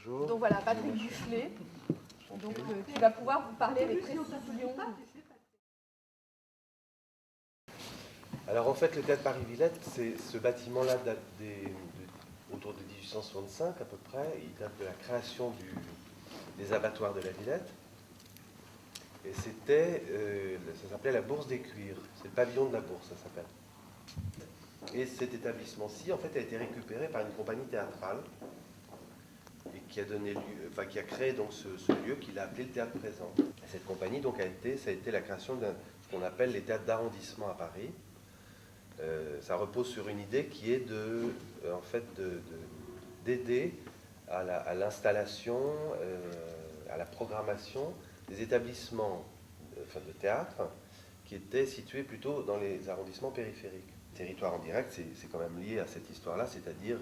Bonjour. Donc voilà, Patrick Buchelet, donc, qui va pouvoir vous parler avec précision. Alors en fait, le théâtre Paris-Villette, ce bâtiment-là date autour de 1865 à peu près. Il date de la création des abattoirs de la Villette. Et ça s'appelait la Bourse des Cuirs. C'est le pavillon de la Bourse, ça s'appelle. Et cet établissement-ci, en fait, a été récupéré par une compagnie théâtrale et qui a créé donc ce lieu qu'il a appelé le Théâtre Présent. Et cette compagnie, donc, ça a été la création de ce qu'on appelle les théâtres d'arrondissement à Paris. Ça repose sur une idée qui est d'aider à l'installation, à la programmation des établissements de théâtre qui étaient situés plutôt dans les arrondissements périphériques. Territoire en direct, c'est quand même lié à cette histoire-là, c'est-à-dire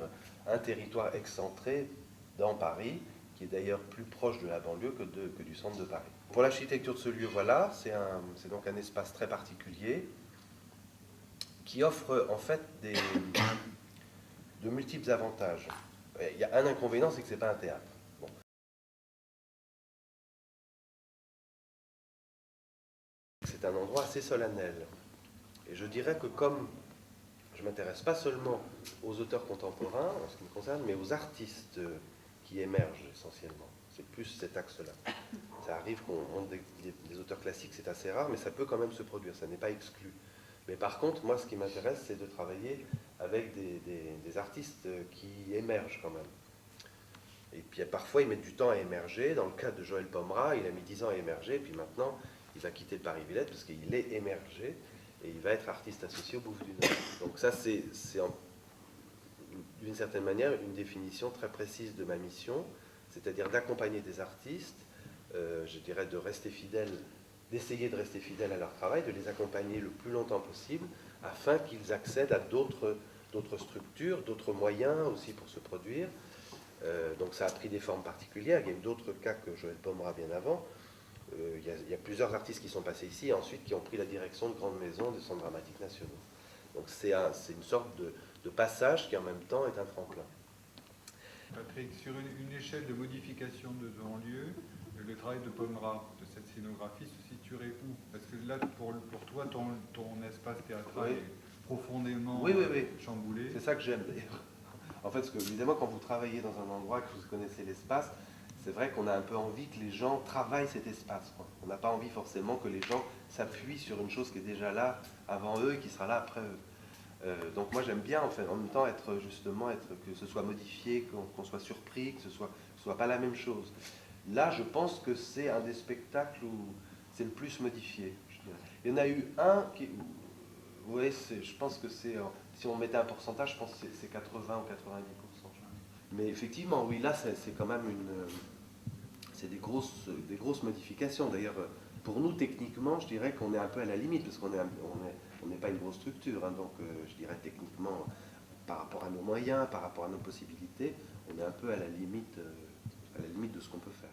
un territoire excentré dans Paris, qui est d'ailleurs plus proche de la banlieue que du centre de Paris. Pour l'architecture de ce lieu, voilà, c'est donc un espace très particulier qui offre en fait de multiples avantages. Il y a un inconvénient, c'est que ce n'est pas un théâtre. Bon. C'est un endroit assez solennel. Et je dirais que comme je ne m'intéresse pas seulement aux auteurs contemporains, en ce qui me concerne, mais aux artistes qui émergent essentiellement. C'est plus cet axe-là. Ça arrive qu'on monte des auteurs classiques, c'est assez rare, mais ça peut quand même se produire, ça n'est pas exclu. Mais par contre, moi, ce qui m'intéresse, c'est de travailler avec des artistes qui émergent quand même. Et puis parfois, ils mettent du temps à émerger. Dans le cas de Joël Pomera, il a mis 10 ans à émerger, et puis maintenant, il va quitter le Paris-Villette parce qu'il est émergé, et il va être artiste associé au Bouffe du Nord. Donc ça, c'est d'une certaine manière une définition très précise de ma mission, c'est-à-dire d'accompagner des artistes, je dirais de rester fidèles, d'essayer de rester fidèles à leur travail, de les accompagner le plus longtemps possible, afin qu'ils accèdent à d'autres structures, d'autres moyens aussi pour se produire. Donc ça a pris des formes particulières. Il y a eu d'autres cas que Joël Pomera bien avant. Il y a plusieurs artistes qui sont passés ici et ensuite qui ont pris la direction de grandes maisons, de centres dramatiques nationaux. Donc c'est une sorte de passage qui en même temps est un tremplin. Patrick, sur une échelle de modification de banlieue, le travail de Pomera, de cette scénographie, se situerait où? Parce que là, pour toi, ton espace théâtral est profondément chamboulé. C'est ça que j'aime d'ailleurs. En fait, parce que évidemment, quand vous travaillez dans un endroit, que vous connaissez l'espace, c'est vrai qu'on a un peu envie que les gens travaillent cet espace, quoi. On n'a pas envie forcément que les gens s'appuient sur une chose qui est déjà là avant eux et qui sera là après eux. Donc moi j'aime bien en même temps que ce soit modifié, qu'on soit surpris, que ce soit pas la même chose. Là je pense que c'est un des spectacles où c'est le plus modifié, je dirais. Il y en a eu un qui, je pense que si on mettait un pourcentage, je pense que c'est 80 ou 90%. Mais effectivement, oui, là c'est quand même c'est des grosses modifications. D'ailleurs, pour nous, techniquement, je dirais qu'on est un peu à la limite, parce qu'on n'est pas une grosse structure. Hein, donc, je dirais techniquement, par rapport à nos moyens, par rapport à nos possibilités, on est un peu à la limite de ce qu'on peut faire.